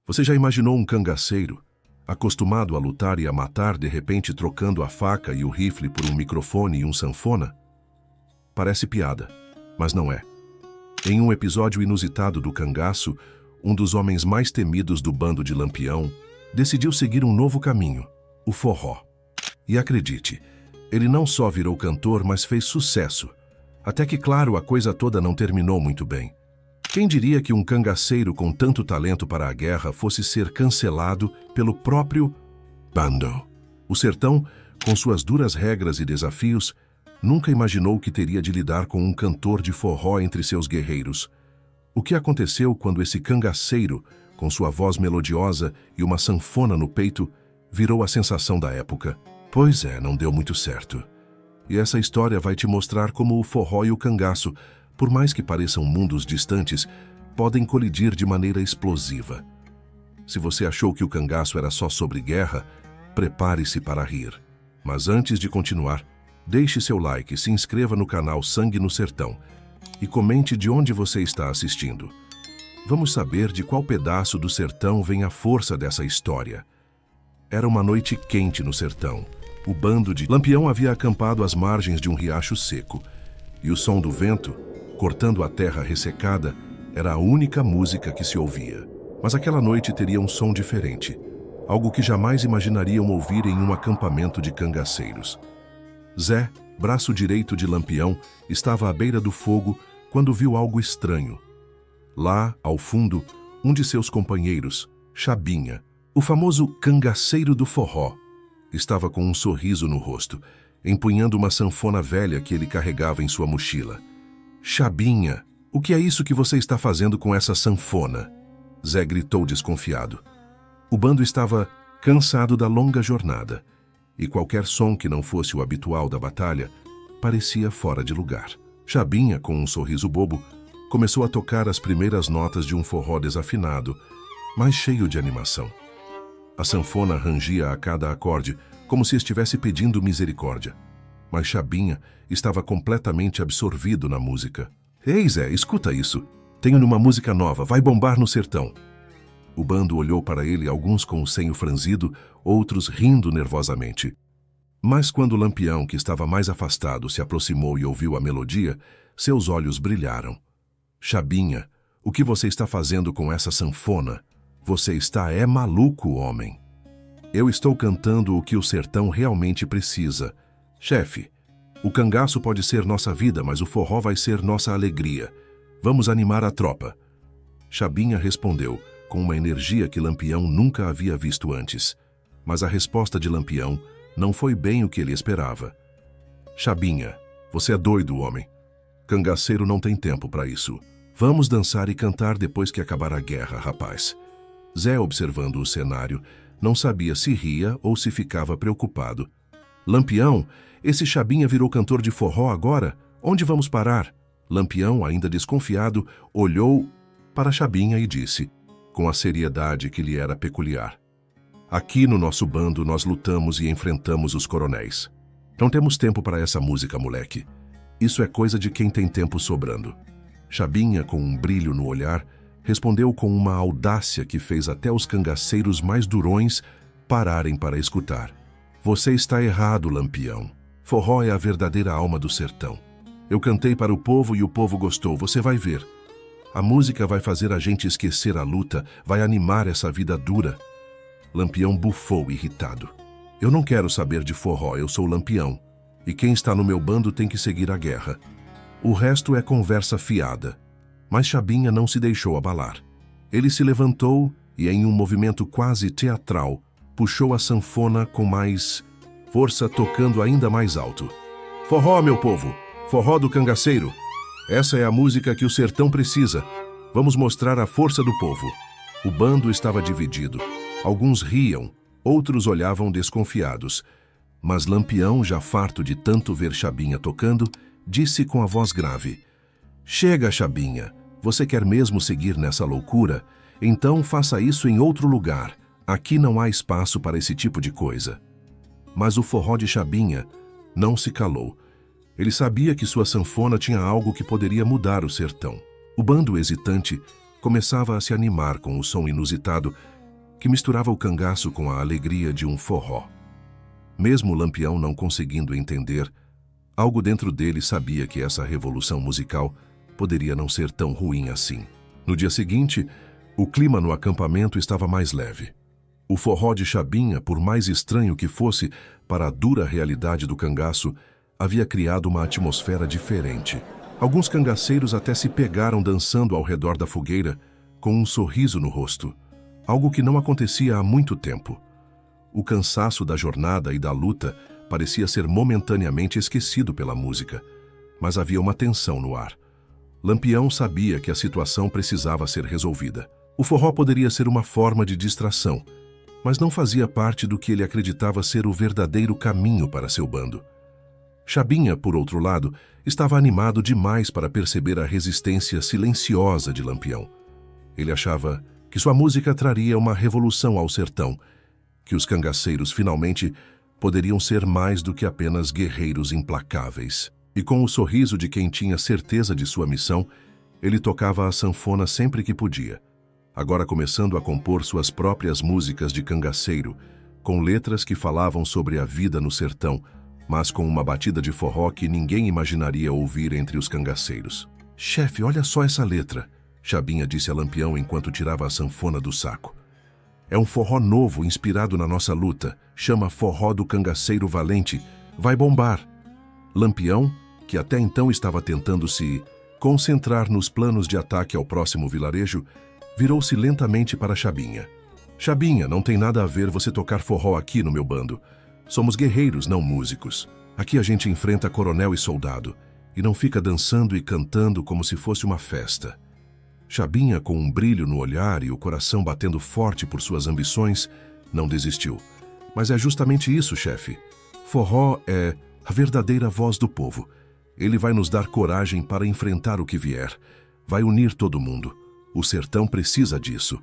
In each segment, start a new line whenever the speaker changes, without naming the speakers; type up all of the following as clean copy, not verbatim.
Você já imaginou um cangaceiro, acostumado a lutar e a matar, de repente trocando a faca e o rifle por um microfone e um sanfona? Parece piada, mas não é. Em um episódio inusitado do cangaço, um dos homens mais temidos do bando de Lampião decidiu seguir um novo caminho, o forró. E acredite, ele não só virou cantor, mas fez sucesso. Até que, claro, a coisa toda não terminou muito bem. Quem diria que um cangaceiro com tanto talento para a guerra fosse ser cancelado pelo próprio bando? O sertão, com suas duras regras e desafios, nunca imaginou que teria de lidar com um cantor de forró entre seus guerreiros. O que aconteceu quando esse cangaceiro, com sua voz melodiosa e uma sanfona no peito, virou a sensação da época? Pois é, não deu muito certo. E essa história vai te mostrar como o forró e o cangaço, por mais que pareçam mundos distantes, podem colidir de maneira explosiva. Se você achou que o cangaço era só sobre guerra, prepare-se para rir. Mas antes de continuar, deixe seu like, se inscreva no canal Sangue no Sertão e comente de onde você está assistindo. Vamos saber de qual pedaço do sertão vem a força dessa história. Era uma noite quente no sertão. O bando de Lampião havia acampado às margens de um riacho seco, e o som do vento, cortando a terra ressecada, era a única música que se ouvia. Mas aquela noite teria um som diferente, algo que jamais imaginariam ouvir em um acampamento de cangaceiros. Zé, braço direito de Lampião, estava à beira do fogo quando viu algo estranho. Lá, ao fundo, um de seus companheiros, Chabinha, o famoso cangaceiro do forró, estava com um sorriso no rosto, empunhando uma sanfona velha que ele carregava em sua mochila. Chabinha, o que é isso que você está fazendo com essa sanfona? Zé gritou desconfiado. O bando estava cansado da longa jornada, e qualquer som que não fosse o habitual da batalha parecia fora de lugar. Chabinha, com um sorriso bobo, começou a tocar as primeiras notas de um forró desafinado, mas cheio de animação. A sanfona rangia a cada acorde, como se estivesse pedindo misericórdia. Mas Chabinha estava completamente absorvido na música. Ei, Zé, escuta isso. Tenho uma música nova, vai bombar no sertão. O bando olhou para ele, alguns com o senho franzido, outros rindo nervosamente. Mas quando Lampião, que estava mais afastado, se aproximou e ouviu a melodia, seus olhos brilharam. Chabinha, o que você está fazendo com essa sanfona? Você está maluco, homem. Eu estou cantando o que o sertão realmente precisa. Chefe, o cangaço pode ser nossa vida, mas o forró vai ser nossa alegria. Vamos animar a tropa. Chabinha respondeu, com uma energia que Lampião nunca havia visto antes. Mas a resposta de Lampião não foi bem o que ele esperava. Chabinha, você é doido, homem. Cangaceiro não tem tempo para isso. Vamos dançar e cantar depois que acabar a guerra, rapaz. Zé, observando o cenário, não sabia se ria ou se ficava preocupado. Lampião, esse Chabinha virou cantor de forró agora? Onde vamos parar? Lampião, ainda desconfiado, olhou para Chabinha e disse, com a seriedade que lhe era peculiar: aqui no nosso bando nós lutamos e enfrentamos os coronéis. Não temos tempo para essa música, moleque. Isso é coisa de quem tem tempo sobrando. Chabinha, com um brilho no olhar, respondeu com uma audácia que fez até os cangaceiros mais durões pararem para escutar. Você está errado, Lampião. Forró é a verdadeira alma do sertão. Eu cantei para o povo e o povo gostou, você vai ver. A música vai fazer a gente esquecer a luta, vai animar essa vida dura. Lampião bufou irritado. Eu não quero saber de forró, eu sou Lampião. E quem está no meu bando tem que seguir a guerra. O resto é conversa fiada. Mas Chabinha não se deixou abalar. Ele se levantou e, em um movimento quase teatral, puxou a sanfona com mais força, tocando ainda mais alto. Forró, meu povo! Forró do cangaceiro! Essa é a música que o sertão precisa. Vamos mostrar a força do povo. O bando estava dividido. Alguns riam, outros olhavam desconfiados. Mas Lampião, já farto de tanto ver Chabinha tocando, disse com a voz grave: chega, Chabinha! Você quer mesmo seguir nessa loucura? Então faça isso em outro lugar. Aqui não há espaço para esse tipo de coisa. Mas o forró de Chabinha não se calou. Ele sabia que sua sanfona tinha algo que poderia mudar o sertão. O bando hesitante começava a se animar com o som inusitado que misturava o cangaço com a alegria de um forró. Mesmo Lampião não conseguindo entender, algo dentro dele sabia que essa revolução musical poderia não ser tão ruim assim. No dia seguinte, o clima no acampamento estava mais leve. O forró de Chabinha, por mais estranho que fosse para a dura realidade do cangaço, havia criado uma atmosfera diferente. Alguns cangaceiros até se pegaram dançando ao redor da fogueira, com um sorriso no rosto, algo que não acontecia há muito tempo. O cansaço da jornada e da luta parecia ser momentaneamente esquecido pela música, mas havia uma tensão no ar. Lampião sabia que a situação precisava ser resolvida. O forró poderia ser uma forma de distração, mas não fazia parte do que ele acreditava ser o verdadeiro caminho para seu bando. Chabinha, por outro lado, estava animado demais para perceber a resistência silenciosa de Lampião. Ele achava que sua música traria uma revolução ao sertão, que os cangaceiros finalmente poderiam ser mais do que apenas guerreiros implacáveis. E com o sorriso de quem tinha certeza de sua missão, ele tocava a sanfona sempre que podia, agora começando a compor suas próprias músicas de cangaceiro, com letras que falavam sobre a vida no sertão, mas com uma batida de forró que ninguém imaginaria ouvir entre os cangaceiros. "Chefe, olha só essa letra", Chabinha disse a Lampião enquanto tirava a sanfona do saco. "É um forró novo inspirado na nossa luta, chama Forró do Cangaceiro Valente, vai bombar." Lampião, que até então estava tentando se concentrar nos planos de ataque ao próximo vilarejo, virou-se lentamente para Chabinha. "Chabinha, não tem nada a ver você tocar forró aqui no meu bando. Somos guerreiros, não músicos. Aqui a gente enfrenta coronel e soldado, e não fica dançando e cantando como se fosse uma festa." Chabinha, com um brilho no olhar e o coração batendo forte por suas ambições, não desistiu. "Mas é justamente isso, chefe. Forró é a verdadeira voz do povo. Ele vai nos dar coragem para enfrentar o que vier. Vai unir todo mundo. O sertão precisa disso."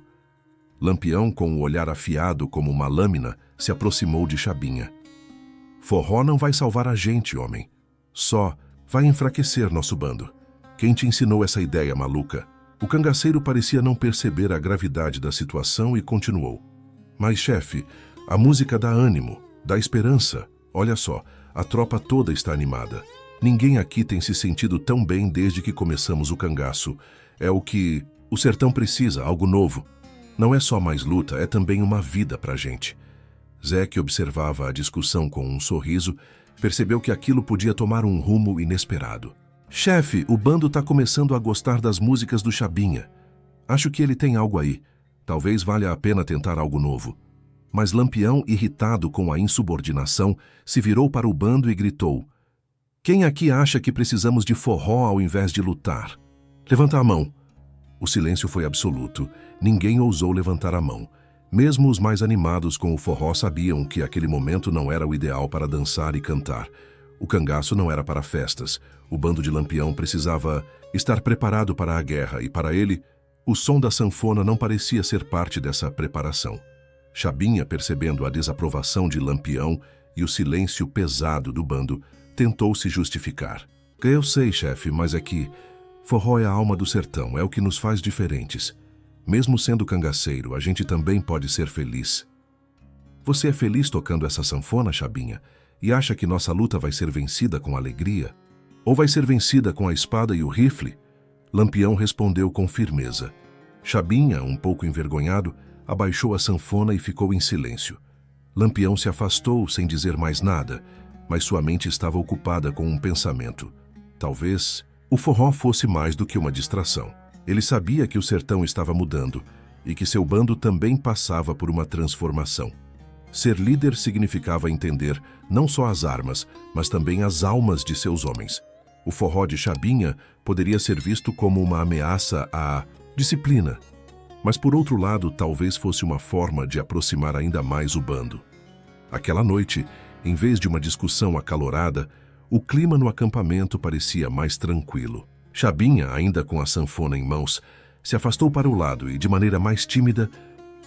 Lampião, com o olhar afiado como uma lâmina, se aproximou de Chabinha. "Forró não vai salvar a gente, homem. Só vai enfraquecer nosso bando. Quem te ensinou essa ideia maluca?" O cangaceiro parecia não perceber a gravidade da situação e continuou. "Mas, chefe, a música dá ânimo, dá esperança. Olha só, a tropa toda está animada. Ninguém aqui tem se sentido tão bem desde que começamos o cangaço. É o que o sertão precisa, algo novo. Não é só mais luta, é também uma vida pra gente." Zé, que observava a discussão com um sorriso, percebeu que aquilo podia tomar um rumo inesperado. "Chefe, o bando está começando a gostar das músicas do Chabinha. Acho que ele tem algo aí. Talvez valha a pena tentar algo novo." Mas Lampião, irritado com a insubordinação, se virou para o bando e gritou: "Quem aqui acha que precisamos de forró ao invés de lutar? Levanta a mão." O silêncio foi absoluto. Ninguém ousou levantar a mão. Mesmo os mais animados com o forró sabiam que aquele momento não era o ideal para dançar e cantar. O cangaço não era para festas. O bando de Lampião precisava estar preparado para a guerra e, para ele, o som da sanfona não parecia ser parte dessa preparação. Chabinha, percebendo a desaprovação de Lampião e o silêncio pesado do bando, tentou se justificar. "Eu sei, chefe, mas é que forró é a alma do sertão, é o que nos faz diferentes. Mesmo sendo cangaceiro, a gente também pode ser feliz." "Você é feliz tocando essa sanfona, Chabinha? E acha que nossa luta vai ser vencida com alegria? Ou vai ser vencida com a espada e o rifle?" Lampião respondeu com firmeza. Chabinha, um pouco envergonhado, abaixou a sanfona e ficou em silêncio. Lampião se afastou sem dizer mais nada, mas sua mente estava ocupada com um pensamento. Talvez o forró fosse mais do que uma distração. Ele sabia que o sertão estava mudando e que seu bando também passava por uma transformação. Ser líder significava entender não só as armas, mas também as almas de seus homens. O forró de Chabinha poderia ser visto como uma ameaça à disciplina, mas por outro lado talvez fosse uma forma de aproximar ainda mais o bando. Aquela noite, em vez de uma discussão acalorada, o clima no acampamento parecia mais tranquilo. Chabinha, ainda com a sanfona em mãos, se afastou para o lado e, de maneira mais tímida,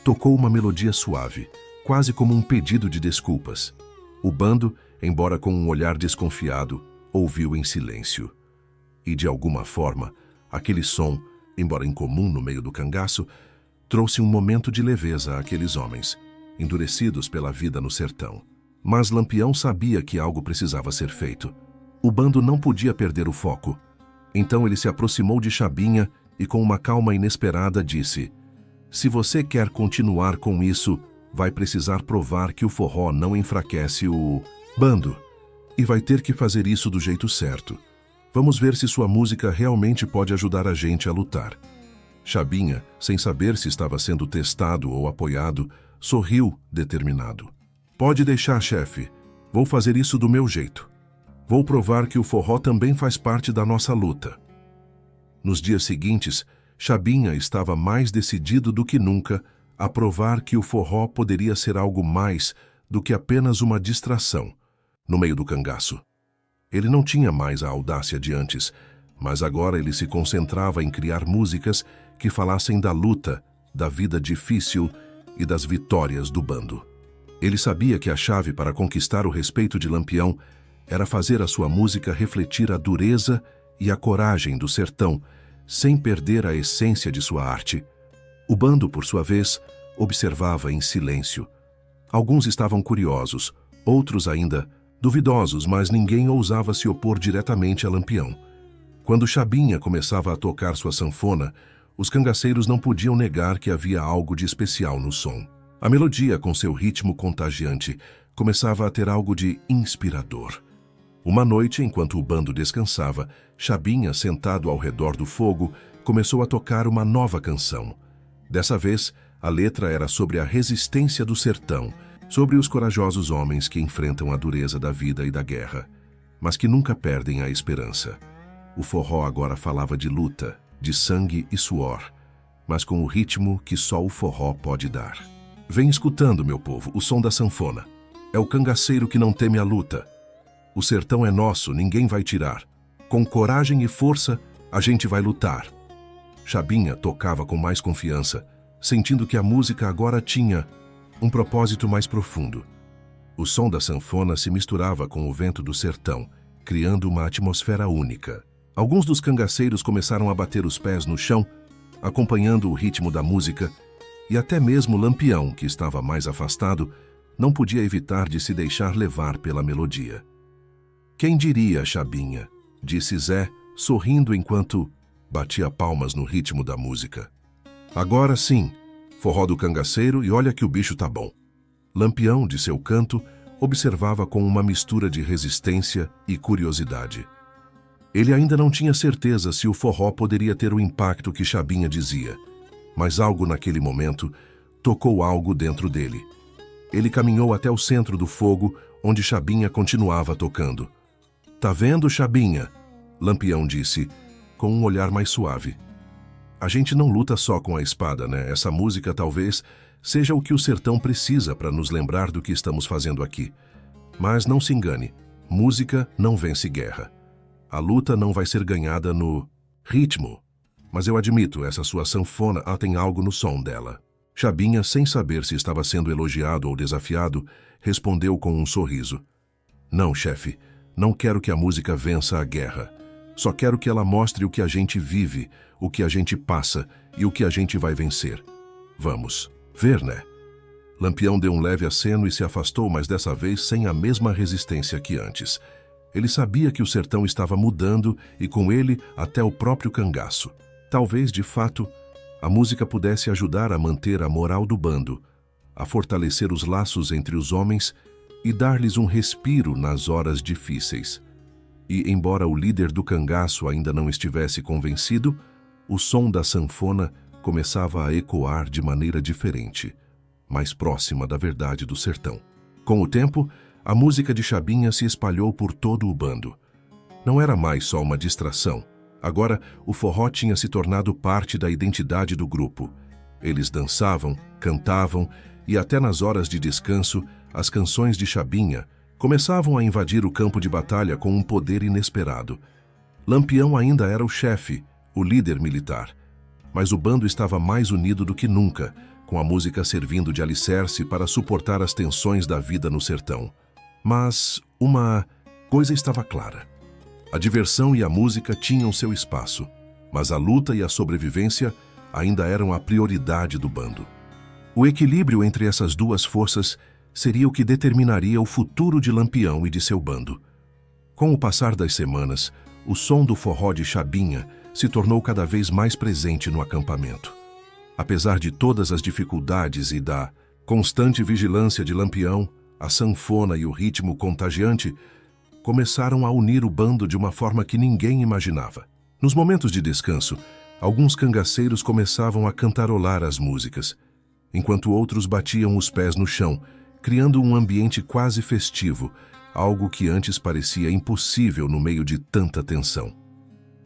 tocou uma melodia suave, quase como um pedido de desculpas. O bando, embora com um olhar desconfiado, ouviu em silêncio. E, de alguma forma, aquele som embora incomum no meio do cangaço, trouxe um momento de leveza àqueles homens, endurecidos pela vida no sertão. Mas Lampião sabia que algo precisava ser feito. O bando não podia perder o foco. Então ele se aproximou de Chabinha e, com uma calma inesperada, disse: "Se você quer continuar com isso, vai precisar provar que o forró não enfraquece o bando. E vai ter que fazer isso do jeito certo. Vamos ver se sua música realmente pode ajudar a gente a lutar." Chabinha, sem saber se estava sendo testado ou apoiado, sorriu determinado. "Pode deixar, chefe. Vou fazer isso do meu jeito. Vou provar que o forró também faz parte da nossa luta." Nos dias seguintes, Chabinha estava mais decidido do que nunca a provar que o forró poderia ser algo mais do que apenas uma distração no meio do cangaço. Ele não tinha mais a audácia de antes, mas agora ele se concentrava em criar músicas que falassem da luta, da vida difícil e das vitórias do bando. Ele sabia que a chave para conquistar o respeito de Lampião era fazer a sua música refletir a dureza e a coragem do sertão, sem perder a essência de sua arte. O bando, por sua vez, observava em silêncio. Alguns estavam curiosos, outros ainda duvidosos, mas ninguém ousava se opor diretamente a Lampião. Quando Chabinha começava a tocar sua sanfona, os cangaceiros não podiam negar que havia algo de especial no som. A melodia, com seu ritmo contagiante, começava a ter algo de inspirador. Uma noite, enquanto o bando descansava, Chabinha, sentado ao redor do fogo, começou a tocar uma nova canção. Dessa vez, a letra era sobre a resistência do sertão, sobre os corajosos homens que enfrentam a dureza da vida e da guerra, mas que nunca perdem a esperança. O forró agora falava de luta, de sangue e suor, mas com o ritmo que só o forró pode dar. "Vem escutando, meu povo, o som da sanfona. É o cangaceiro que não teme a luta. O sertão é nosso, ninguém vai tirar. Com coragem e força, a gente vai lutar." Chabinha tocava com mais confiança, sentindo que a música agora tinha um propósito mais profundo. O som da sanfona se misturava com o vento do sertão, criando uma atmosfera única. Alguns dos cangaceiros começaram a bater os pés no chão, acompanhando o ritmo da música, e até mesmo Lampião, que estava mais afastado, não podia evitar de se deixar levar pela melodia. "Quem diria, Chabinha?" disse Zé, sorrindo enquanto batia palmas no ritmo da música. "Agora sim, forró do cangaceiro, e olha que o bicho tá bom." Lampião, de seu canto, observava com uma mistura de resistência e curiosidade. Ele ainda não tinha certeza se o forró poderia ter o impacto que Chabinha dizia, mas algo naquele momento tocou algo dentro dele. Ele caminhou até o centro do fogo, onde Chabinha continuava tocando. "Tá vendo, Chabinha?" Lampião disse, com um olhar mais suave. "A gente não luta só com a espada, né? Essa música talvez seja o que o sertão precisa para nos lembrar do que estamos fazendo aqui. Mas não se engane, música não vence guerra. A luta não vai ser ganhada no ritmo. Mas eu admito, essa sua sanfona tem algo no som dela." Chabinha, sem saber se estava sendo elogiado ou desafiado, respondeu com um sorriso. "Não, chefe, não quero que a música vença a guerra. Só quero que ela mostre o que a gente vive, o que a gente passa e o que a gente vai vencer. Vamos ver, né?" Lampião deu um leve aceno e se afastou, mas dessa vez sem a mesma resistência que antes. Ele sabia que o sertão estava mudando e com ele até o próprio cangaço. Talvez, de fato, a música pudesse ajudar a manter a moral do bando, a fortalecer os laços entre os homens e dar-lhes um respiro nas horas difíceis. E, embora o líder do cangaço ainda não estivesse convencido, o som da sanfona começava a ecoar de maneira diferente, mais próxima da verdade do sertão. Com o tempo, a música de Chabinha se espalhou por todo o bando. Não era mais só uma distração. Agora, o forró tinha se tornado parte da identidade do grupo. Eles dançavam, cantavam e até nas horas de descanso, as canções de Chabinha começavam a invadir o campo de batalha com um poder inesperado. Lampião ainda era o chefe, o líder militar. Mas o bando estava mais unido do que nunca, com a música servindo de alicerce para suportar as tensões da vida no sertão. Mas uma coisa estava clara. A diversão e a música tinham seu espaço, mas a luta e a sobrevivência ainda eram a prioridade do bando. O equilíbrio entre essas duas forças seria o que determinaria o futuro de Lampião e de seu bando. Com o passar das semanas, o som do forró de Chabinha se tornou cada vez mais presente no acampamento. Apesar de todas as dificuldades e da constante vigilância de Lampião, a sanfona e o ritmo contagiante começaram a unir o bando de uma forma que ninguém imaginava. Nos momentos de descanso, alguns cangaceiros começavam a cantarolar as músicas, enquanto outros batiam os pés no chão, criando um ambiente quase festivo, algo que antes parecia impossível no meio de tanta tensão.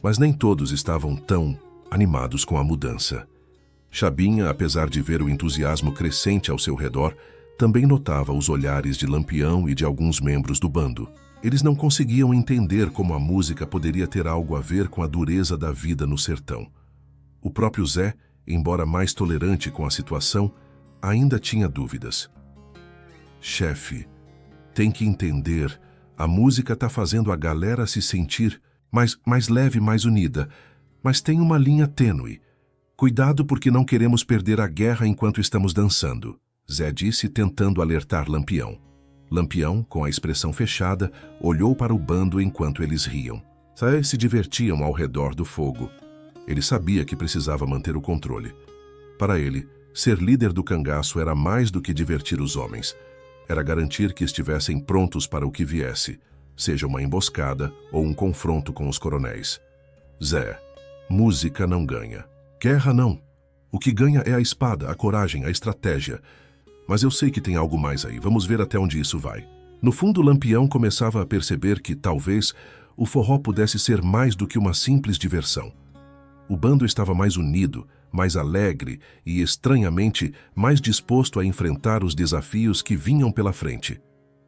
Mas nem todos estavam tão animados com a mudança. Chabinha, apesar de ver o entusiasmo crescente ao seu redor, também notava os olhares de Lampião e de alguns membros do bando. Eles não conseguiam entender como a música poderia ter algo a ver com a dureza da vida no sertão. O próprio Zé, embora mais tolerante com a situação, ainda tinha dúvidas. Chefe, tem que entender, a música está fazendo a galera se sentir mais leve, mais unida, mas tem uma linha tênue. Cuidado porque não queremos perder a guerra enquanto estamos dançando, Zé disse tentando alertar Lampião. Lampião, com a expressão fechada, olhou para o bando enquanto eles riam. Se divertiam ao redor do fogo. Ele sabia que precisava manter o controle. Para ele, ser líder do cangaço era mais do que divertir os homens. Era garantir que estivessem prontos para o que viesse, seja uma emboscada ou um confronto com os coronéis. Zé, música não ganha. Guerra não. O que ganha é a espada, a coragem, a estratégia. Mas eu sei que tem algo mais aí, vamos ver até onde isso vai. No fundo, Lampião começava a perceber que, talvez, o forró pudesse ser mais do que uma simples diversão. O bando estava mais unido, mais alegre e, estranhamente, mais disposto a enfrentar os desafios que vinham pela frente.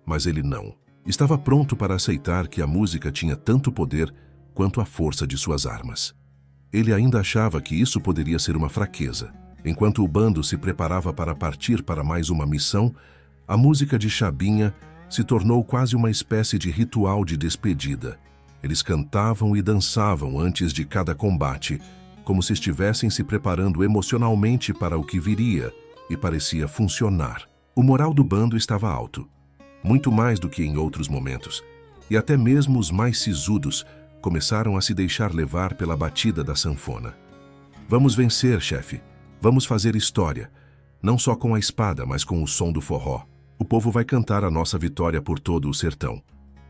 Mas ele não. Estava pronto para aceitar que a música tinha tanto poder quanto a força de suas armas. Ele ainda achava que isso poderia ser uma fraqueza. Enquanto o bando se preparava para partir para mais uma missão, a música de Chabinha se tornou quase uma espécie de ritual de despedida. Eles cantavam e dançavam antes de cada combate, como se estivessem se preparando emocionalmente para o que viria, e parecia funcionar. O moral do bando estava alto, muito mais do que em outros momentos, e até mesmo os mais sisudos começaram a se deixar levar pela batida da sanfona. Vamos vencer, chefe. Vamos fazer história, não só com a espada, mas com o som do forró. O povo vai cantar a nossa vitória por todo o sertão.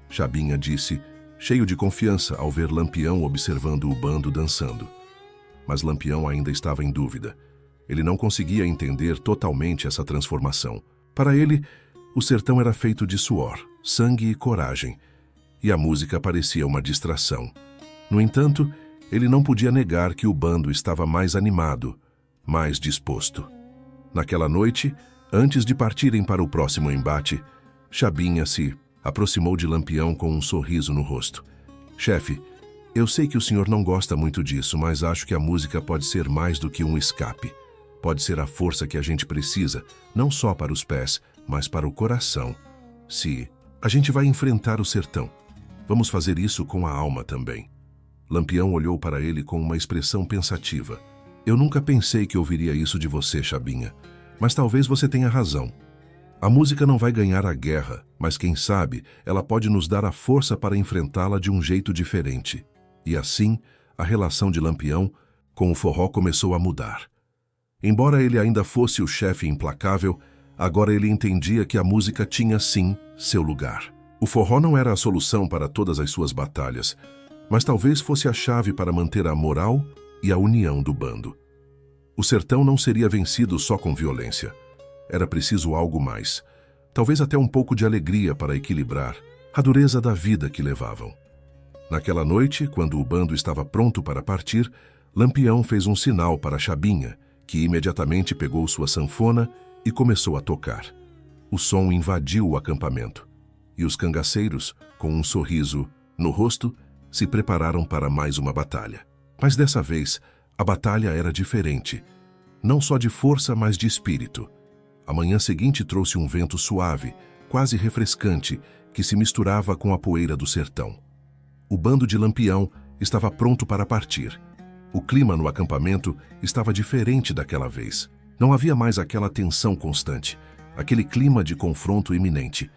Chabinha disse, cheio de confiança ao ver Lampião observando o bando dançando. Mas Lampião ainda estava em dúvida. Ele não conseguia entender totalmente essa transformação. Para ele, o sertão era feito de suor, sangue e coragem, e a música parecia uma distração. No entanto, ele não podia negar que o bando estava mais animado, mais disposto. Naquela noite, antes de partirem para o próximo embate, Chabinha se aproximou de Lampião com um sorriso no rosto. Chefe, eu sei que o senhor não gosta muito disso, mas acho que a música pode ser mais do que um escape. Pode ser a força que a gente precisa, não só para os pés, mas para o coração. Se a gente vai enfrentar o sertão, vamos fazer isso com a alma também. Lampião olhou para ele com uma expressão pensativa. Eu nunca pensei que ouviria isso de você, Chabinha, mas talvez você tenha razão. A música não vai ganhar a guerra, mas quem sabe ela pode nos dar a força para enfrentá-la de um jeito diferente. E assim, a relação de Lampião com o forró começou a mudar. Embora ele ainda fosse o chefe implacável, agora ele entendia que a música tinha, sim, seu lugar. O forró não era a solução para todas as suas batalhas, mas talvez fosse a chave para manter a moral e a união do bando. O sertão não seria vencido só com violência. Era preciso algo mais, talvez até um pouco de alegria para equilibrar a dureza da vida que levavam. Naquela noite, quando o bando estava pronto para partir, Lampião fez um sinal para Chabinha, que imediatamente pegou sua sanfona e começou a tocar. O som invadiu o acampamento, e os cangaceiros, com um sorriso no rosto, se prepararam para mais uma batalha. Mas dessa vez, a batalha era diferente, não só de força, mas de espírito. A manhã seguinte trouxe um vento suave, quase refrescante, que se misturava com a poeira do sertão. O bando de Lampião estava pronto para partir. O clima no acampamento estava diferente daquela vez. Não havia mais aquela tensão constante, aquele clima de confronto iminente.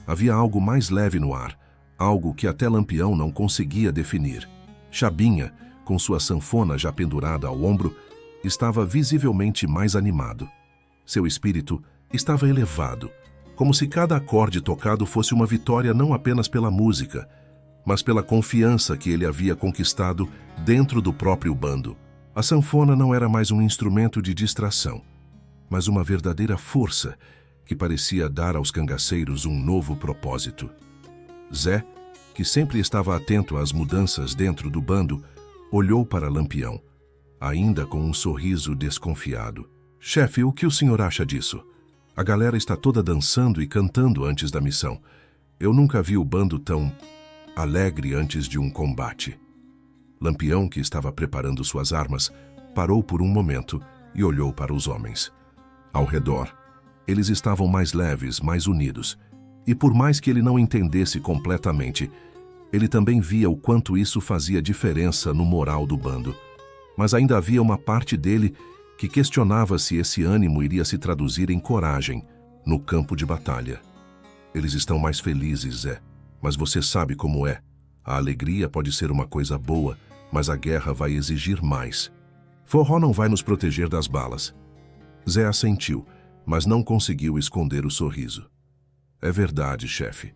Havia algo mais leve no ar, algo que até Lampião não conseguia definir. Chabinha, com sua sanfona já pendurada ao ombro, estava visivelmente mais animado. Seu espírito estava elevado, como se cada acorde tocado fosse uma vitória não apenas pela música, mas pela confiança que ele havia conquistado dentro do próprio bando. A sanfona não era mais um instrumento de distração, mas uma verdadeira força que parecia dar aos cangaceiros um novo propósito. Zé, que sempre estava atento às mudanças dentro do bando, olhou para Lampião, ainda com um sorriso desconfiado. Chefe, o que o senhor acha disso? A galera está toda dançando e cantando antes da missão. Eu nunca vi o bando tão alegre antes de um combate. Lampião, que estava preparando suas armas, parou por um momento e olhou para os homens. Ao redor, eles estavam mais leves, mais unidos. E por mais que ele não entendesse completamente, ele também via o quanto isso fazia diferença no moral do bando. Mas ainda havia uma parte dele que questionava se esse ânimo iria se traduzir em coragem no campo de batalha. Eles estão mais felizes, Zé, mas você sabe como é. A alegria pode ser uma coisa boa, mas a guerra vai exigir mais. Forró não vai nos proteger das balas. Zé assentiu, mas não conseguiu esconder o sorriso. É verdade, chefe,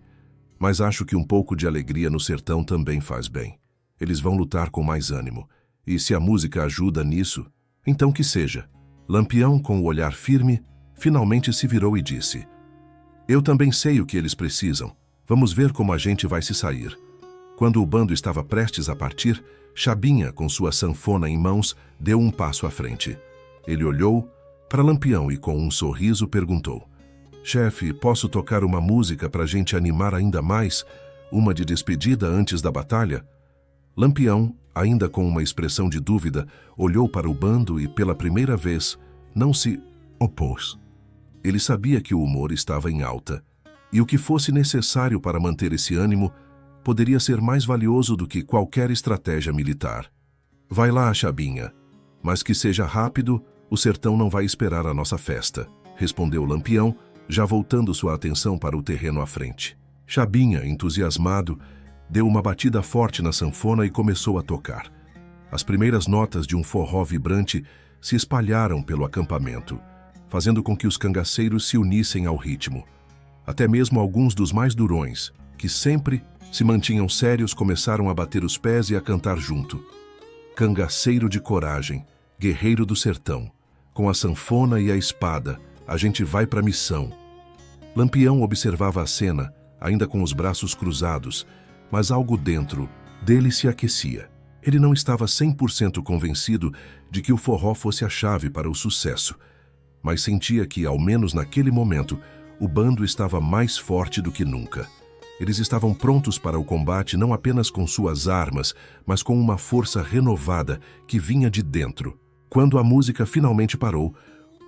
mas acho que um pouco de alegria no sertão também faz bem. Eles vão lutar com mais ânimo, e se a música ajuda nisso, então que seja. Lampião, com o olhar firme, finalmente se virou e disse: Eu também sei o que eles precisam. Vamos ver como a gente vai se sair. Quando o bando estava prestes a partir, Chabinha, com sua sanfona em mãos, deu um passo à frente. Ele olhou para Lampião e, com um sorriso, perguntou: Chefe, posso tocar uma música para a gente animar ainda mais? Uma de despedida antes da batalha? Lampião, ainda com uma expressão de dúvida, olhou para o bando e, pela primeira vez, não se opôs. Ele sabia que o humor estava em alta, e o que fosse necessário para manter esse ânimo poderia ser mais valioso do que qualquer estratégia militar. Vai lá, Chabinha, mas que seja rápido, o sertão não vai esperar a nossa festa, respondeu Lampião, já voltando sua atenção para o terreno à frente. Chabinha, entusiasmado, deu uma batida forte na sanfona e começou a tocar. As primeiras notas de um forró vibrante se espalharam pelo acampamento, fazendo com que os cangaceiros se unissem ao ritmo. Até mesmo alguns dos mais durões, que sempre se mantinham sérios, começaram a bater os pés e a cantar junto. Cangaceiro de coragem, guerreiro do sertão, com a sanfona e a espada, a gente vai para a missão. Lampião observava a cena, ainda com os braços cruzados, mas algo dentro dele se aquecia. Ele não estava 100% convencido de que o forró fosse a chave para o sucesso, mas sentia que, ao menos naquele momento, o bando estava mais forte do que nunca. Eles estavam prontos para o combate não apenas com suas armas, mas com uma força renovada que vinha de dentro. Quando a música finalmente parou,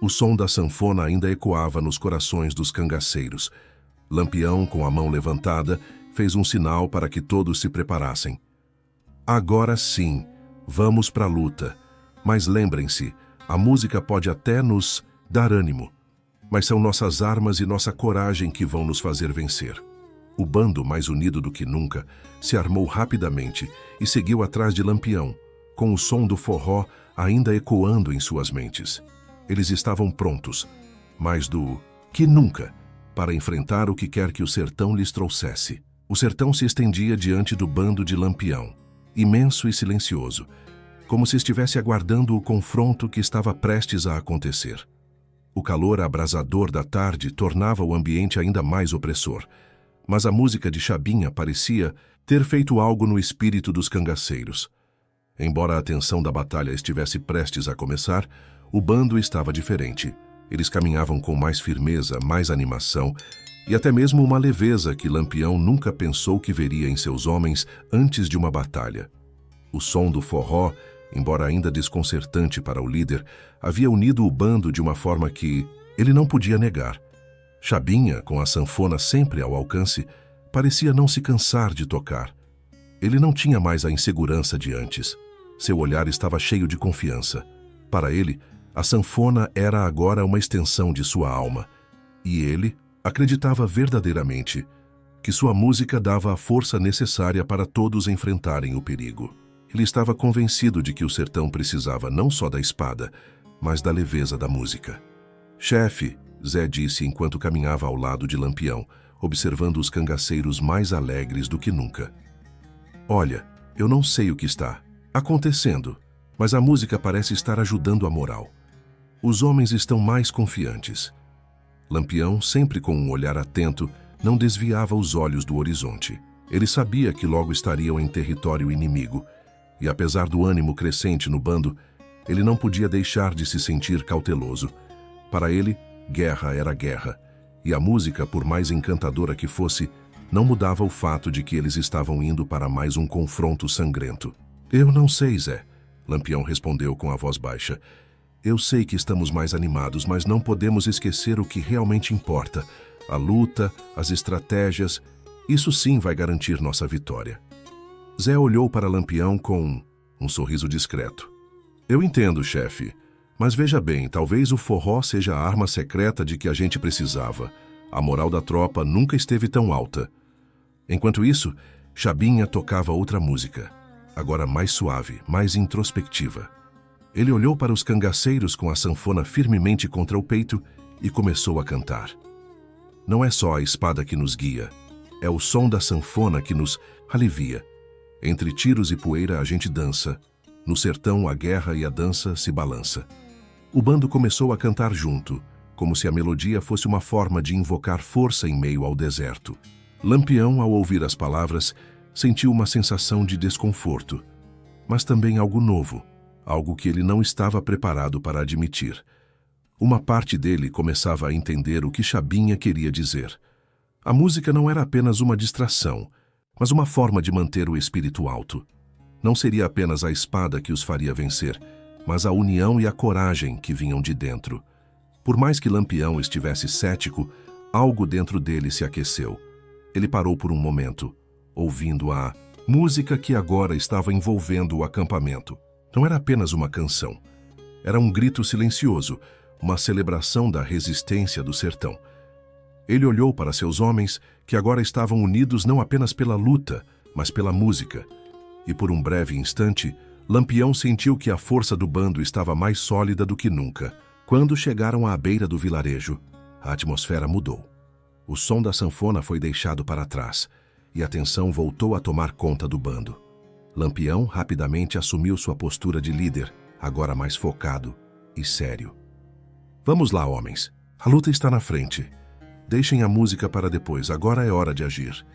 o som da sanfona ainda ecoava nos corações dos cangaceiros. Lampião, com a mão levantada, fez um sinal para que todos se preparassem. Agora sim, vamos para a luta. Mas lembrem-se, a música pode até nos dar ânimo, mas são nossas armas e nossa coragem que vão nos fazer vencer. O bando, mais unido do que nunca, se armou rapidamente e seguiu atrás de Lampião, com o som do forró ainda ecoando em suas mentes. Eles estavam prontos, mais do que nunca, para enfrentar o que quer que o sertão lhes trouxesse. O sertão se estendia diante do bando de Lampião, imenso e silencioso, como se estivesse aguardando o confronto que estava prestes a acontecer. O calor abrasador da tarde tornava o ambiente ainda mais opressor, mas a música de Chabinha parecia ter feito algo no espírito dos cangaceiros. Embora a tensão da batalha estivesse prestes a começar, o bando estava diferente. Eles caminhavam com mais firmeza, mais animação e até mesmo uma leveza que Lampião nunca pensou que veria em seus homens antes de uma batalha. O som do forró, embora ainda desconcertante para o líder, havia unido o bando de uma forma que ele não podia negar. Chabinha, com a sanfona sempre ao alcance, parecia não se cansar de tocar. Ele não tinha mais a insegurança de antes. Seu olhar estava cheio de confiança. Para ele, a sanfona era agora uma extensão de sua alma. E ele acreditava verdadeiramente que sua música dava a força necessária para todos enfrentarem o perigo. Ele estava convencido de que o sertão precisava não só da espada, mas da leveza da música. Chefe, Zé disse enquanto caminhava ao lado de Lampião, observando os cangaceiros mais alegres do que nunca. Olha, eu não sei o que está acontecendo, mas a música parece estar ajudando a moral. Os homens estão mais confiantes. Lampião, sempre com um olhar atento, não desviava os olhos do horizonte. Ele sabia que logo estariam em território inimigo, e apesar do ânimo crescente no bando, ele não podia deixar de se sentir cauteloso. Para ele, guerra era guerra, e a música, por mais encantadora que fosse, não mudava o fato de que eles estavam indo para mais um confronto sangrento. Eu não sei, Zé, Lampião respondeu com a voz baixa. Eu sei que estamos mais animados, mas não podemos esquecer o que realmente importa. A luta, as estratégias, isso sim vai garantir nossa vitória. Zé olhou para Lampião com um sorriso discreto. Eu entendo, chefe, mas veja bem, talvez o forró seja a arma secreta de que a gente precisava. A moral da tropa nunca esteve tão alta. Enquanto isso, Chabinha tocava outra música, agora mais suave, mais introspectiva. Ele olhou para os cangaceiros com a sanfona firmemente contra o peito e começou a cantar. Não é só a espada que nos guia, é o som da sanfona que nos alivia. Entre tiros e poeira a gente dança, no sertão a guerra e a dança se balança. O bando começou a cantar junto, como se a melodia fosse uma forma de invocar força em meio ao deserto. Lampião, ao ouvir as palavras, sentiu uma sensação de desconforto, mas também algo novo, algo que ele não estava preparado para admitir. Uma parte dele começava a entender o que Chabinha queria dizer. A música não era apenas uma distração, mas uma forma de manter o espírito alto. Não seria apenas a espada que os faria vencer, mas a união e a coragem que vinham de dentro. Por mais que Lampião estivesse cético, algo dentro dele se aqueceu. Ele parou por um momento, ouvindo a música que agora estava envolvendo o acampamento. Não era apenas uma canção. Era um grito silencioso, uma celebração da resistência do sertão. Ele olhou para seus homens, que agora estavam unidos não apenas pela luta, mas pela música. E por um breve instante, Lampião sentiu que a força do bando estava mais sólida do que nunca. Quando chegaram à beira do vilarejo, a atmosfera mudou. O som da sanfona foi deixado para trás, e a tensão voltou a tomar conta do bando. Lampião rapidamente assumiu sua postura de líder, agora mais focado e sério. Vamos lá, homens. A luta está na frente. Deixem a música para depois, agora é hora de agir.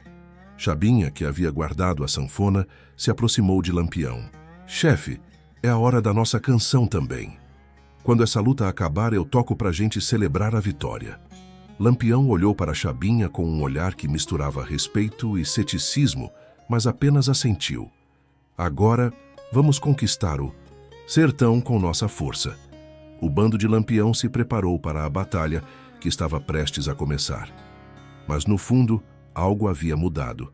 Chabinha, que havia guardado a sanfona, se aproximou de Lampião. Chefe, é a hora da nossa canção também. Quando essa luta acabar, eu toco pra gente celebrar a vitória. Lampião olhou para Chabinha com um olhar que misturava respeito e ceticismo, mas apenas assentiu. Agora, vamos conquistar o sertão com nossa força. O bando de Lampião se preparou para a batalha que estava prestes a começar. Mas no fundo, algo havia mudado.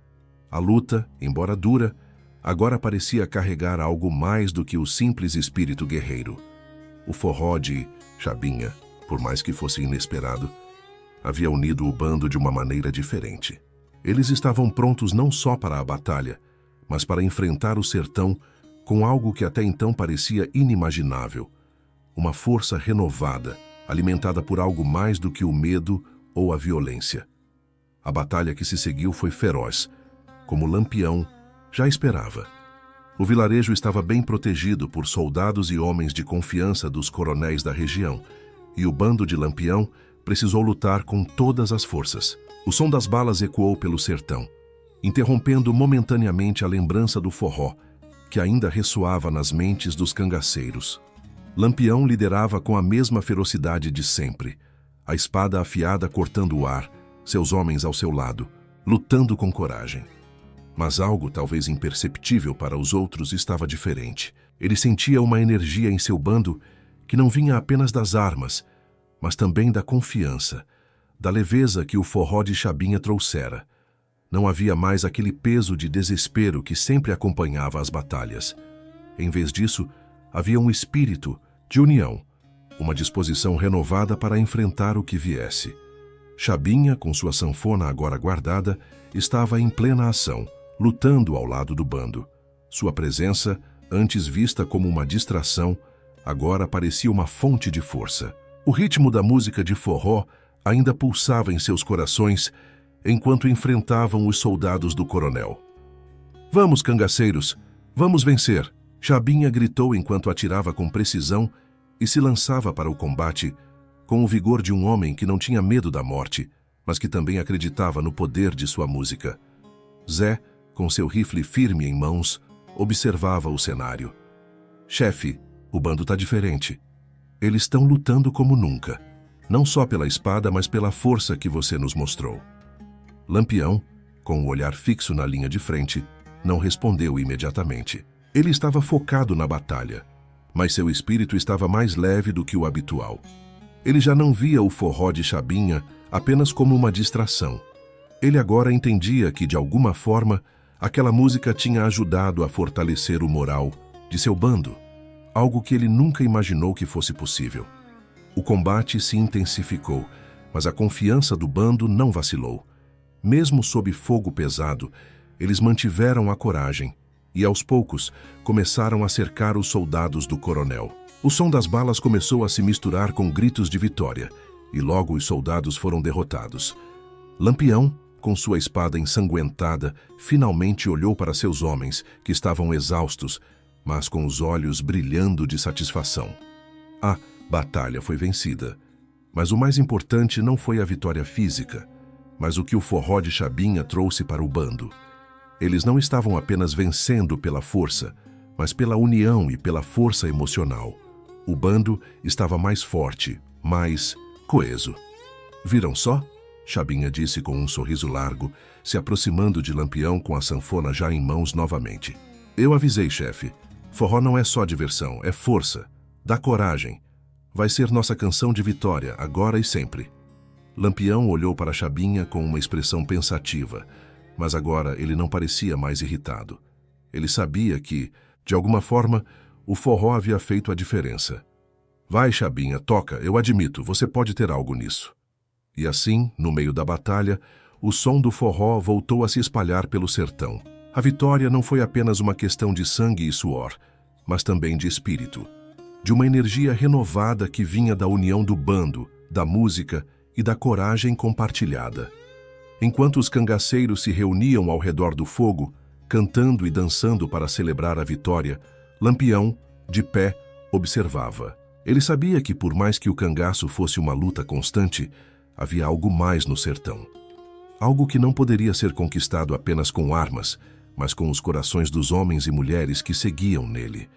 A luta, embora dura, agora parecia carregar algo mais do que o simples espírito guerreiro. O forró de Chabinha, por mais que fosse inesperado, havia unido o bando de uma maneira diferente. Eles estavam prontos não só para a batalha, mas para enfrentar o sertão com algo que até então parecia inimaginável. Uma força renovada, alimentada por algo mais do que o medo ou a violência. A batalha que se seguiu foi feroz, como Lampião já esperava. O vilarejo estava bem protegido por soldados e homens de confiança dos coronéis da região, e o bando de Lampião precisou lutar com todas as forças. O som das balas ecoou pelo sertão, interrompendo momentaneamente a lembrança do forró, que ainda ressoava nas mentes dos cangaceiros. Lampião liderava com a mesma ferocidade de sempre, a espada afiada cortando o ar, seus homens ao seu lado, lutando com coragem. Mas algo, talvez imperceptível para os outros, estava diferente. Ele sentia uma energia em seu bando que não vinha apenas das armas, mas também da confiança, da leveza que o forró de Chabinha trouxera. Não havia mais aquele peso de desespero que sempre acompanhava as batalhas. Em vez disso, havia um espírito de união, uma disposição renovada para enfrentar o que viesse. Chabinha, com sua sanfona agora guardada, estava em plena ação, lutando ao lado do bando. Sua presença, antes vista como uma distração, agora parecia uma fonte de força. O ritmo da música de forró ainda pulsava em seus corações enquanto enfrentavam os soldados do coronel. "Vamos, cangaceiros! Vamos vencer!" Chabinha gritou enquanto atirava com precisão e se lançava para o combate com o vigor de um homem que não tinha medo da morte, mas que também acreditava no poder de sua música. Zé, com seu rifle firme em mãos, observava o cenário. "Chefe, o bando tá diferente. Eles estão lutando como nunca. Não só pela espada, mas pela força que você nos mostrou." Lampião, com o olhar fixo na linha de frente, não respondeu imediatamente. Ele estava focado na batalha, mas seu espírito estava mais leve do que o habitual. Ele já não via o forró de Chabinha apenas como uma distração. Ele agora entendia que, de alguma forma, aquela música tinha ajudado a fortalecer o moral de seu bando, algo que ele nunca imaginou que fosse possível. O combate se intensificou, mas a confiança do bando não vacilou. Mesmo sob fogo pesado, eles mantiveram a coragem e, aos poucos, começaram a cercar os soldados do coronel. O som das balas começou a se misturar com gritos de vitória, e logo os soldados foram derrotados. Lampião, com sua espada ensanguentada, finalmente olhou para seus homens, que estavam exaustos, mas com os olhos brilhando de satisfação. A batalha foi vencida, mas o mais importante não foi a vitória física, mas o que o forró de Chabinha trouxe para o bando. Eles não estavam apenas vencendo pela força, mas pela união e pela força emocional. O bando estava mais forte, mais coeso. "Viram só?" Chabinha disse com um sorriso largo, se aproximando de Lampião com a sanfona já em mãos novamente. "Eu avisei, chefe. Forró não é só diversão, é força. Dá coragem. Vai ser nossa canção de vitória, agora e sempre." Lampião olhou para Chabinha com uma expressão pensativa, mas agora ele não parecia mais irritado. Ele sabia que, de alguma forma, o forró havia feito a diferença. "Vai, Chabinha, toca, eu admito, você pode ter algo nisso." E assim, no meio da batalha, o som do forró voltou a se espalhar pelo sertão. A vitória não foi apenas uma questão de sangue e suor, mas também de espírito, de uma energia renovada que vinha da união do bando, da música e da coragem compartilhada. Enquanto os cangaceiros se reuniam ao redor do fogo, cantando e dançando para celebrar a vitória, Lampião, de pé, observava. Ele sabia que, por mais que o cangaço fosse uma luta constante, havia algo mais no sertão. Algo que não poderia ser conquistado apenas com armas, mas com os corações dos homens e mulheres que seguiam nele.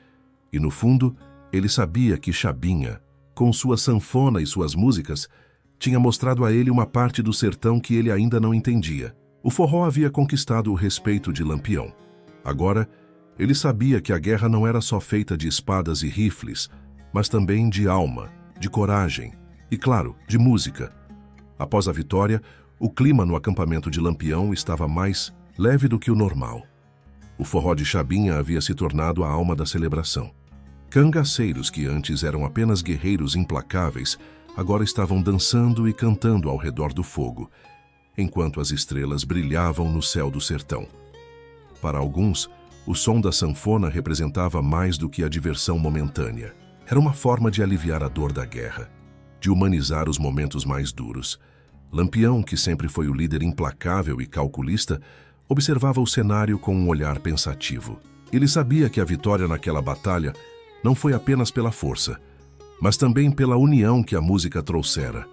E, no fundo, ele sabia que Chabinha, com sua sanfona e suas músicas, tinha mostrado a ele uma parte do sertão que ele ainda não entendia. O forró havia conquistado o respeito de Lampião. Agora, ele sabia que a guerra não era só feita de espadas e rifles, mas também de alma, de coragem e, claro, de música. Após a vitória, o clima no acampamento de Lampião estava mais leve do que o normal. O forró de Chabinha havia se tornado a alma da celebração. Cangaceiros que antes eram apenas guerreiros implacáveis, agora estavam dançando e cantando ao redor do fogo, enquanto as estrelas brilhavam no céu do sertão. Para alguns, o som da sanfona representava mais do que a diversão momentânea. Era uma forma de aliviar a dor da guerra, de humanizar os momentos mais duros. Lampião, que sempre foi o líder implacável e calculista, observava o cenário com um olhar pensativo. Ele sabia que a vitória naquela batalha não foi apenas pela força, mas também pela união que a música trouxera.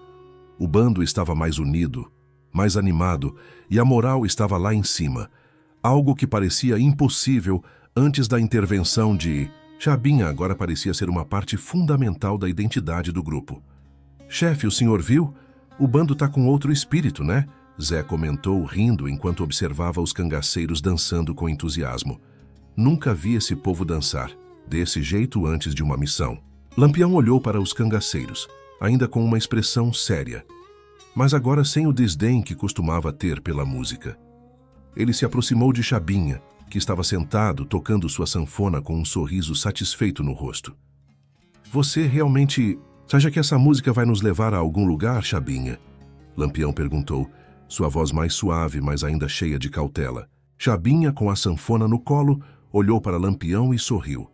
O bando estava mais unido, mais animado, e a moral estava lá em cima, algo que parecia impossível antes da intervenção de Chabinha. Agora parecia ser uma parte fundamental da identidade do grupo. "Chefe, o senhor viu? O bando tá com outro espírito, né?" Zé comentou, rindo enquanto observava os cangaceiros dançando com entusiasmo. "Nunca vi esse povo dançar desse jeito antes de uma missão." Lampião olhou para os cangaceiros, ainda com uma expressão séria, mas agora sem o desdém que costumava ter pela música. Ele se aproximou de Chabinha que estava sentado tocando sua sanfona com um sorriso satisfeito no rosto. Você realmente acha que essa música vai nos levar a algum lugar, Chabinha? Lampião perguntou, sua voz mais suave, mas ainda cheia de cautela. Chabinha, com a sanfona no colo, olhou para Lampião e sorriu,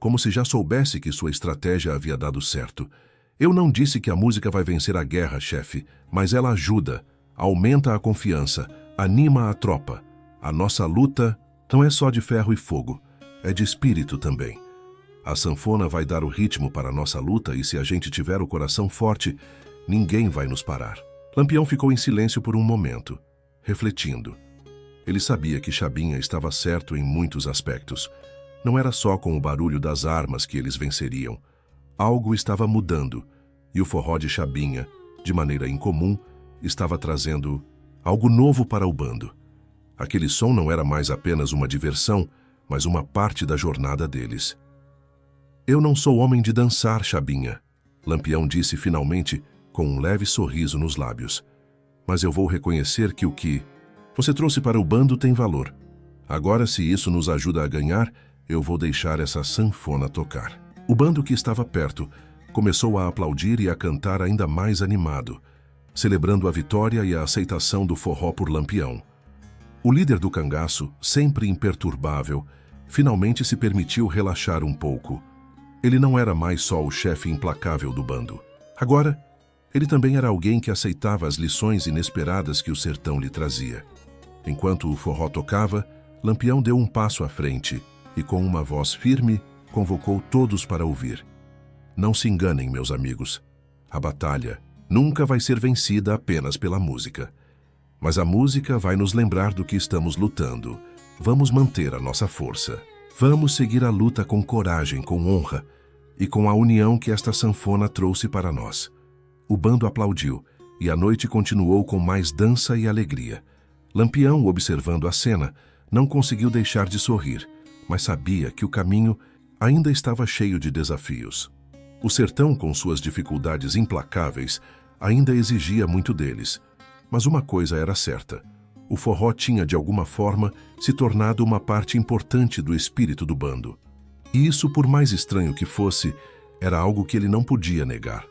como se já soubesse que sua estratégia havia dado certo. Eu não disse que a música vai vencer a guerra, chefe, mas ela ajuda, aumenta a confiança, anima a tropa. A nossa luta não é só de ferro e fogo, é de espírito também. A sanfona vai dar o ritmo para a nossa luta e se a gente tiver o coração forte, ninguém vai nos parar. Lampião ficou em silêncio por um momento, refletindo. Ele sabia que Chabinha estava certo em muitos aspectos. Não era só com o barulho das armas que eles venceriam. Algo estava mudando, e o forró de Chabinha, de maneira incomum, estava trazendo algo novo para o bando. Aquele som não era mais apenas uma diversão, mas uma parte da jornada deles. Eu não sou homem de dançar, Chabinha, Lampião disse finalmente, com um leve sorriso nos lábios. Mas eu vou reconhecer que o que você trouxe para o bando tem valor. Agora, se isso nos ajuda a ganhar, eu vou deixar essa sanfona tocar. O bando que estava perto começou a aplaudir e a cantar ainda mais animado, celebrando a vitória e a aceitação do forró por Lampião. O líder do cangaço, sempre imperturbável, finalmente se permitiu relaxar um pouco. Ele não era mais só o chefe implacável do bando. Agora, ele também era alguém que aceitava as lições inesperadas que o sertão lhe trazia. Enquanto o forró tocava, Lampião deu um passo à frente e, com uma voz firme, convocou todos para ouvir. Não se enganem, meus amigos. A batalha nunca vai ser vencida apenas pela música. Mas a música vai nos lembrar do que estamos lutando. Vamos manter a nossa força. Vamos seguir a luta com coragem, com honra e com a união que esta sanfona trouxe para nós. O bando aplaudiu e a noite continuou com mais dança e alegria. Lampião, observando a cena, não conseguiu deixar de sorrir, mas sabia que o caminho ainda estava cheio de desafios. O sertão, com suas dificuldades implacáveis, ainda exigia muito deles. Mas uma coisa era certa: o forró tinha, de alguma forma, se tornado uma parte importante do espírito do bando. E isso, por mais estranho que fosse, era algo que ele não podia negar.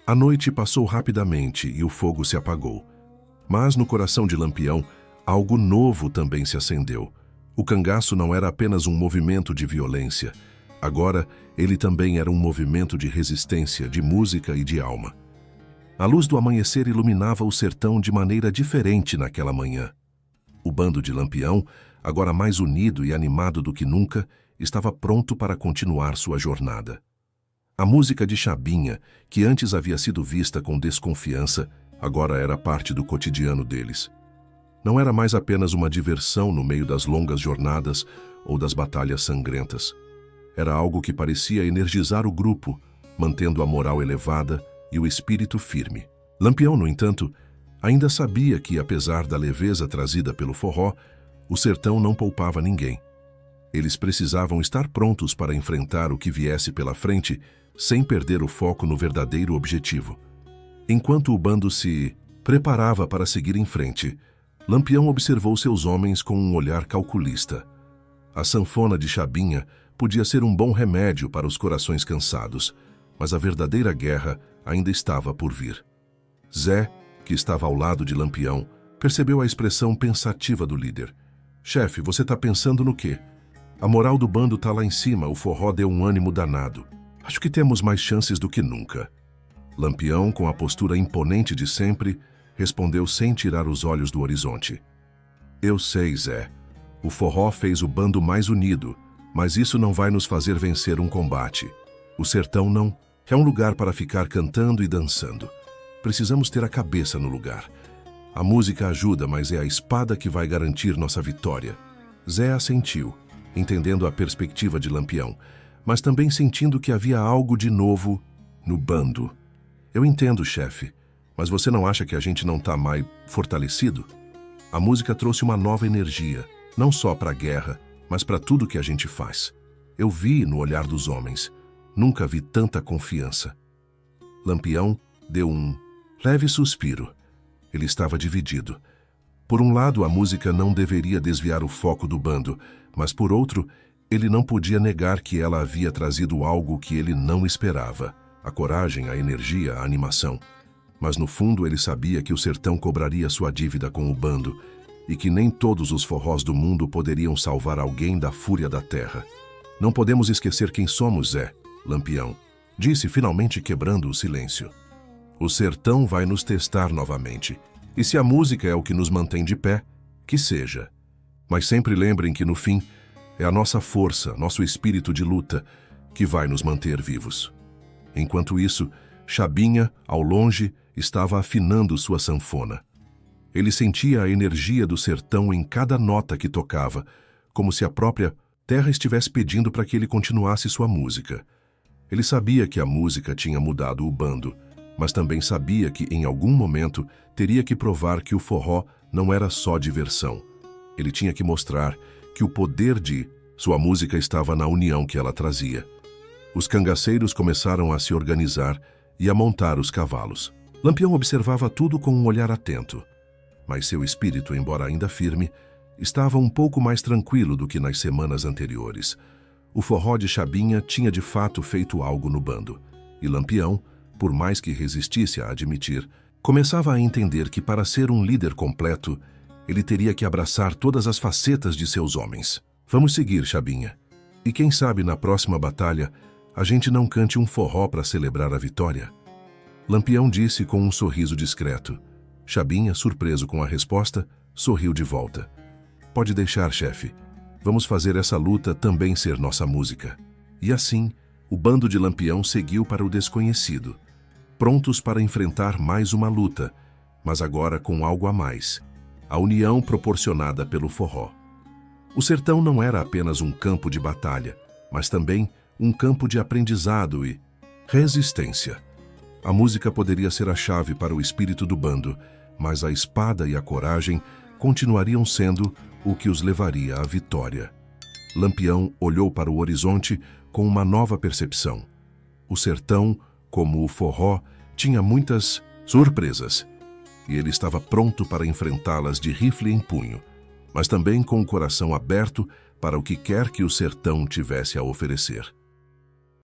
A noite passou rapidamente e o fogo se apagou. Mas no coração de Lampião, algo novo também se acendeu. O cangaço não era apenas um movimento de violência. Agora, ele também era um movimento de resistência, de música e de alma. A luz do amanhecer iluminava o sertão de maneira diferente naquela manhã. O bando de Lampião, agora mais unido e animado do que nunca, estava pronto para continuar sua jornada. A música de Chabinha, que antes havia sido vista com desconfiança, agora era parte do cotidiano deles. Não era mais apenas uma diversão no meio das longas jornadas ou das batalhas sangrentas. Era algo que parecia energizar o grupo, mantendo a moral elevada e o espírito firme. Lampião, no entanto, ainda sabia que, apesar da leveza trazida pelo forró, o sertão não poupava ninguém. Eles precisavam estar prontos para enfrentar o que viesse pela frente, sem perder o foco no verdadeiro objetivo. Enquanto o bando se preparava para seguir em frente, Lampião observou seus homens com um olhar calculista. A sanfona de Chabinha podia ser um bom remédio para os corações cansados, mas a verdadeira guerra ainda estava por vir. Zé, que estava ao lado de Lampião, percebeu a expressão pensativa do líder. Chefe, você está pensando no quê? A moral do bando está lá em cima, o forró deu um ânimo danado. Acho que temos mais chances do que nunca. Lampião, com a postura imponente de sempre, respondeu sem tirar os olhos do horizonte. Eu sei, Zé. O forró fez o bando mais unido, mas isso não vai nos fazer vencer um combate. O sertão não é um lugar para ficar cantando e dançando. Precisamos ter a cabeça no lugar. A música ajuda, mas é a espada que vai garantir nossa vitória. Zé assentiu, entendendo a perspectiva de Lampião, mas também sentindo que havia algo de novo no bando. Eu entendo, chefe, mas você não acha que a gente não está mais fortalecido? A música trouxe uma nova energia, não só para a guerra, mas para tudo que a gente faz. Eu vi no olhar dos homens. Nunca vi tanta confiança. Lampião deu um leve suspiro. Ele estava dividido. Por um lado, a música não deveria desviar o foco do bando, mas por outro, ele não podia negar que ela havia trazido algo que ele não esperava: a coragem, a energia, a animação. Mas no fundo ele sabia que o sertão cobraria sua dívida com o bando e que nem todos os forrós do mundo poderiam salvar alguém da fúria da terra. Não podemos esquecer quem somos, Zé, Lampião, disse finalmente quebrando o silêncio. O sertão vai nos testar novamente, e se a música é o que nos mantém de pé, que seja. Mas sempre lembrem que no fim é a nossa força, nosso espírito de luta, que vai nos manter vivos. Enquanto isso, Chabinha, ao longe, estava afinando sua sanfona. Ele sentia a energia do sertão em cada nota que tocava, como se a própria terra estivesse pedindo para que ele continuasse sua música. Ele sabia que a música tinha mudado o bando, mas também sabia que, em algum momento, teria que provar que o forró não era só diversão. Ele tinha que mostrar que o poder de sua música estava na união que ela trazia. Os cangaceiros começaram a se organizar e a montar os cavalos. Lampião observava tudo com um olhar atento, mas seu espírito, embora ainda firme, estava um pouco mais tranquilo do que nas semanas anteriores. O forró de Chabinha tinha de fato feito algo no bando, e Lampião, por mais que resistisse a admitir, começava a entender que para ser um líder completo, ele teria que abraçar todas as facetas de seus homens. Vamos seguir, Chabinha. E quem sabe na próxima batalha a gente não cante um forró para celebrar a vitória? Lampião disse com um sorriso discreto. Chabinha, surpreso com a resposta, sorriu de volta. Pode deixar, chefe. Vamos fazer essa luta também ser nossa música. E assim, o bando de Lampião seguiu para o desconhecido, prontos para enfrentar mais uma luta, mas agora com algo a mais: a união proporcionada pelo forró. O sertão não era apenas um campo de batalha, mas também um campo de aprendizado e resistência. A música poderia ser a chave para o espírito do bando, mas a espada e a coragem continuariam sendo o que os levaria à vitória. Lampião olhou para o horizonte com uma nova percepção. O sertão, como o forró, tinha muitas surpresas, e ele estava pronto para enfrentá-las de rifle em punho, mas também com o coração aberto para o que quer que o sertão tivesse a oferecer.